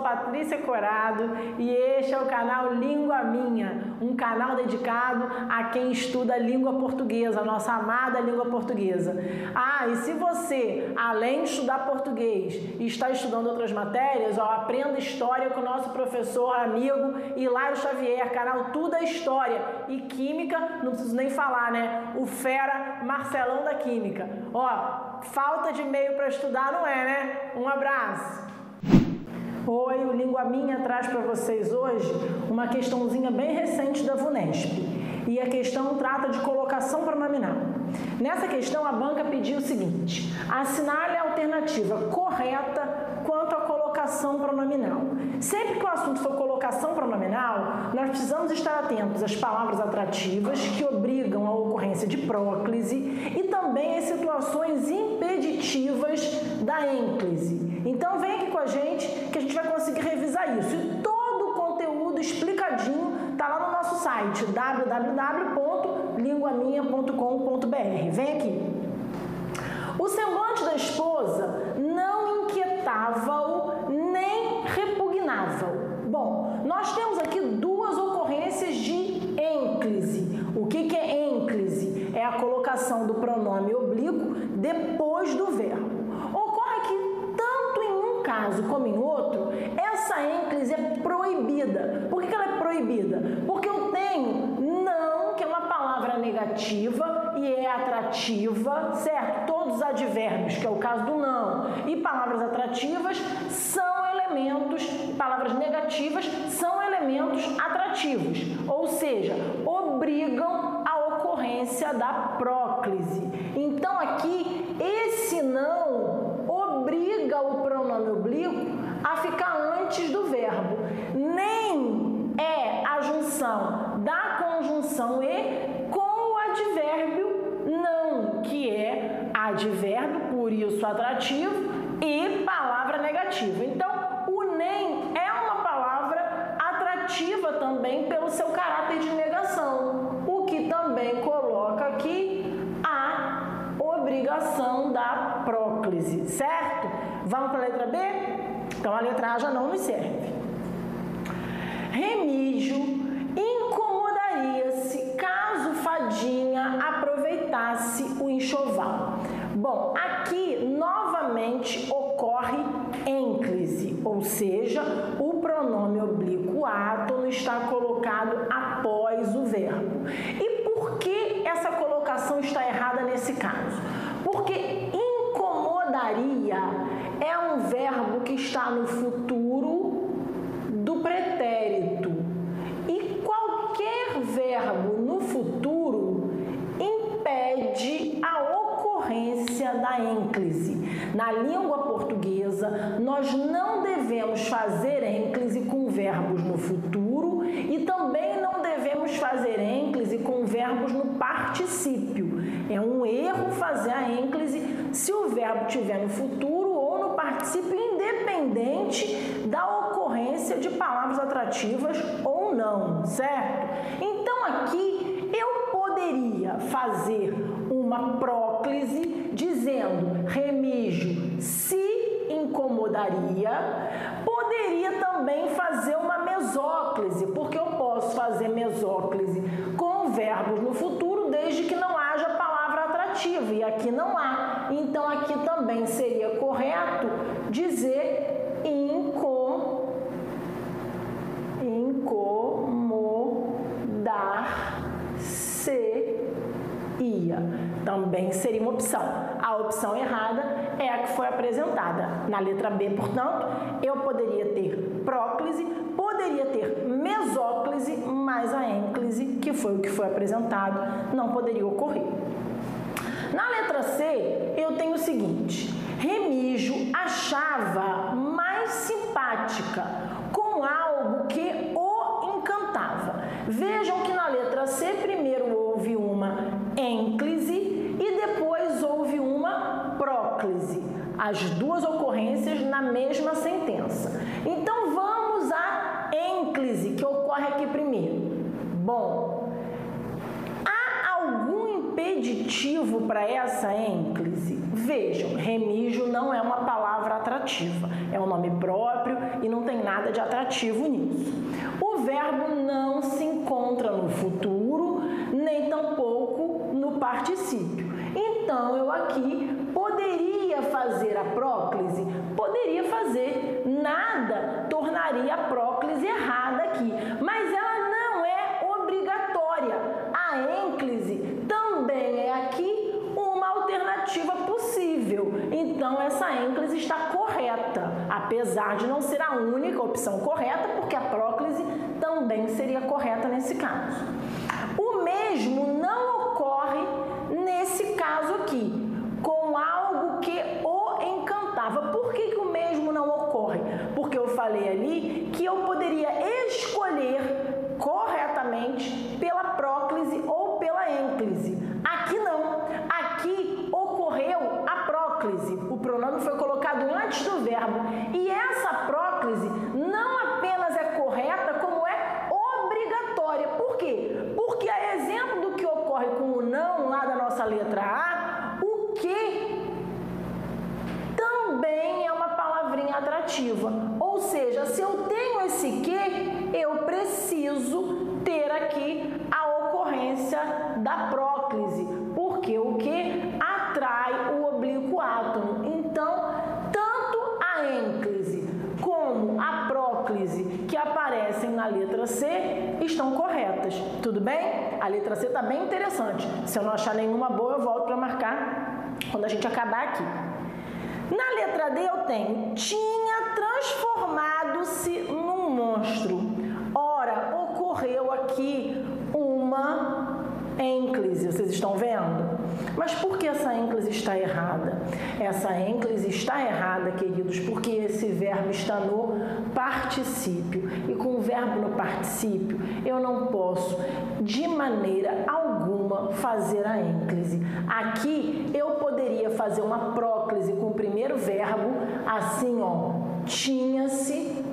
Patrícia Corado e este é o canal Língua Minha, um canal dedicado a quem estuda a língua portuguesa, a nossa amada língua portuguesa. E se você, além de estudar português, está estudando outras matérias, aprenda História com o nosso professor, amigo Hilário Xavier, canal Tudo é História, e Química, não preciso nem falar, né? O fera Marcelão da Química. Falta de meio para estudar não é, né? Um abraço! Oi, o Língua Minha traz para vocês hoje uma questãozinha bem recente da VUNESP. E a questão trata de colocação pronominal. Nessa questão, a banca pediu o seguinte: assinale a alternativa correta quanto à colocação pronominal. Sempre que o assunto for colocação pronominal, nós precisamos estar atentos às palavras atrativas que obrigam a ocorrência de próclise e também às situações impeditivas da ênclise. Então, vem aqui com a gente que a gente vai conseguir revisar isso. E todo o conteúdo explicadinho está lá no nosso site www.linguaminha.com.br. Vem aqui. O semblante da esposa não inquietava-o nem repugnava-o. Bom, nós temos aqui duas ocorrências de ênclise. O que é ênclise? É a colocação do pronome oblíquo depois do verbo. Ocorre que, tanto em um caso como em outro, essa ênclise é proibida. Por que ela é proibida? Porque eu tenho não, que é uma palavra negativa e é atrativa, certo? Todos os advérbios, que é o caso do não, e palavras atrativas são elementos, palavras negativas são elementos atrativos, ou seja, obrigam a ocorrência da próclise. Então, aqui, esse não obriga o pronome oblíquo a ficar antes do verbo. Nem é a junção da conjunção e com o advérbio não, que é advérbio, por isso atrativo, e palavra negativa. Então, o nem é uma palavra atrativa também pelo seu caráter de negação, o que também coloca aqui a obrigação da próclise, certo? Vamos para a letra B? Então, a letra A já não nos serve. Remígio incomodaria-se caso Fadinha aproveitasse o enxoval. Bom, aqui novamente ocorre ênclise, ou seja, o pronome oblíquo átono está colocado após o verbo. E por que essa colocação está errada nesse caso? Porque incomodaria é um verbo que está no futuro do pretérito. E qualquer verbo no futuro impede a ocorrência da ênclise. Na língua portuguesa, nós não devemos fazer ênclise com verbos no futuro e também não devemos fazer ênclise com verbos no particípio. É um erro fazer a ênclise se o verbo estiver no futuro ou no particípio, independente da ocorrência de palavras atrativas ou não, certo? Então, aqui eu poderia fazer uma próclise dizendo Remígio se incomodaria. Poderia também fazer uma mesóclise, porque eu posso fazer mesóclise com verbos no futuro desde que não haja palavra atrativa, e aqui não há. Então, aqui também seria correto dizer incomodar-se-ia. Também seria uma opção. A opção errada é a que foi apresentada. Na letra B, portanto, eu poderia ter próclise, poderia ter mesóclise, mas a ênclise, que foi o que foi apresentado, não poderia ocorrer. Na letra C, eu tenho o seguinte: Remígio achava mais simpática com algo que o encantava. Vejam que na letra C, primeiro houve uma ênclise e depois houve uma próclise. As duas ocorrências na mesma sentença. Então, vamos à ênclise, que ocorre aqui primeiro. Bom, há algum impeditivo para essa ênclise? Vejam, remígio não é uma palavra atrativa, é um nome próprio e não tem nada de atrativo nisso. O verbo não se encontra no futuro, nem tampouco no particípio. Então, eu aqui poderia fazer a próclise? Poderia fazer. Nada tornaria a próclise errada aqui, mas ela não é obrigatória. A ênclise também é aqui uma alternativa possível. Então, essa ênclise está correta, apesar de não ser a única opção correta, porque a próclise também seria correta nesse caso. O mesmo não ocorre nesse caso aqui, com algo que o encantava. Por que o mesmo não ocorre? Porque eu falei ali que eu poderia escolher corretamente pela próclise ou pela ênclise. Aqui não. Aqui ocorreu a próclise. O pronome foi colocado antes do verbo. E essa próclise não apenas é correta, como é obrigatória. Por quê? Porque a exemplo do que ocorre com o não lá da nossa letra A, o que também é uma palavrinha atrativa. Ou seja, se eu tenho esse que, eu preciso ter aqui a ocorrência da próclise, porque o que atrai o oblíquo átono. Então, tanto a ênclise como a próclise que aparecem na letra C estão corretas. Tudo bem? A letra C está bem interessante. Se eu não achar nenhuma boa, eu volto para marcar quando a gente acabar aqui. Na letra D eu tenho: tinha transformado-se num monstro. Ora, ocorreu aqui uma ênclise, vocês estão vendo? Mas por que essa ênclise está errada? Essa ênclise está errada, queridos, porque esse verbo está no particípio. E com o verbo no particípio, eu não posso, de maneira alguma, fazer a ênclise. Aqui, eu poderia fazer uma próclise com o primeiro verbo, assim, ó, tinha-se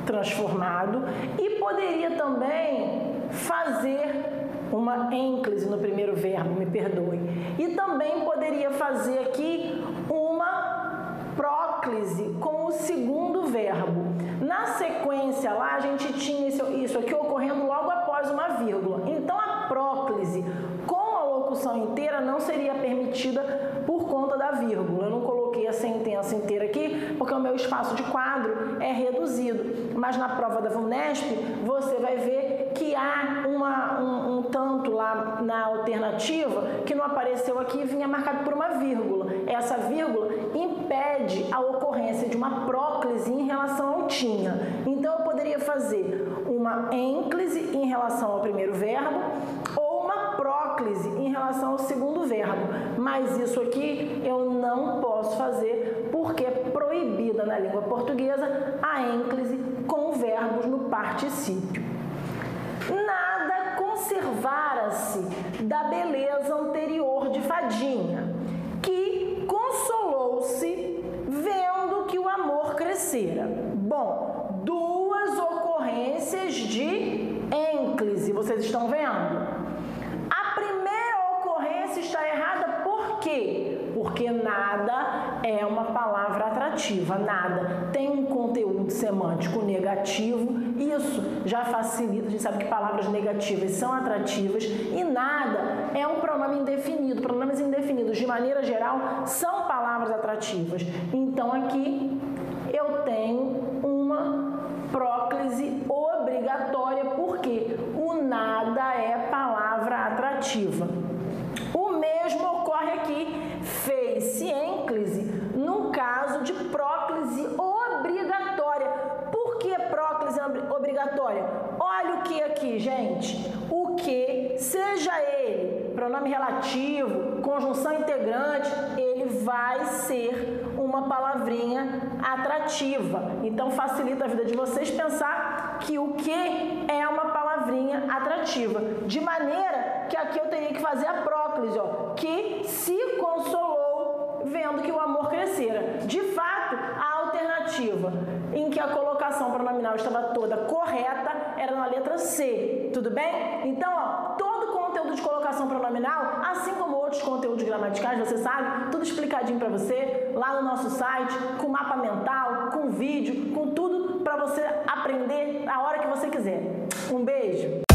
transformado, e poderia também fazer uma ênclise no primeiro verbo, me perdoe. E também poderia fazer aqui uma próclise com o segundo verbo. Na sequência lá, a gente tinha isso aqui ocorrendo logo após uma vírgula. Então, a próclise com a locução inteira não seria permitida por conta da vírgula. Eu não coloquei a sentença inteira aqui, porque o meu espaço de quadro é reduzido. Mas na prova da VUNESP, você vai ver que há um tanto lá na alternativa que não apareceu aqui e vinha marcado por uma vírgula. Essa vírgula impede a ocorrência de uma próclise em relação ao tinha. Então, eu poderia fazer uma ênclise em relação ao primeiro verbo ou uma próclise em relação ao segundo verbo. Mas isso aqui eu não posso fazer porque é proibida na língua portuguesa a ênclise com verbos no particípio. Nada conservara-se da beleza anterior de Fadinha, que consolou-se vendo que o amor crescera. Bom, duas ocorrências de ênclise, vocês estão vendo? A primeira ocorrência está errada por quê? Porque nada é uma palavra atrativa, nada tem um conteúdo semântico negativo. Isso já facilita, a gente sabe que palavras negativas são atrativas, e nada é um pronome indefinido. Pronomes indefinidos, de maneira geral, são palavras atrativas. Então, aqui eu tenho uma próclise obrigatória, porque o nada é palavra atrativa. O mesmo ocorre aqui, fez-se ênclise no caso de próclise obrigatória. Por que próclise obrigatória? Olha o que aqui, gente. O que, seja ele pronome relativo, conjunção integrante, ele vai ser uma palavrinha atrativa. Então, facilita a vida de vocês pensar que o que é uma palavrinha atrativa. De maneira que aqui eu teria que fazer a próclise, ó, que se consolou vendo que o amor crescera. De fato, a alternativa em que a colocação pronominal estava toda correta era na letra C. Tudo bem? Então, ó, abdominal, assim como outros conteúdos gramaticais, você sabe, tudo explicadinho para você lá no nosso site, com mapa mental, com vídeo, com tudo para você aprender a hora que você quiser. Um beijo!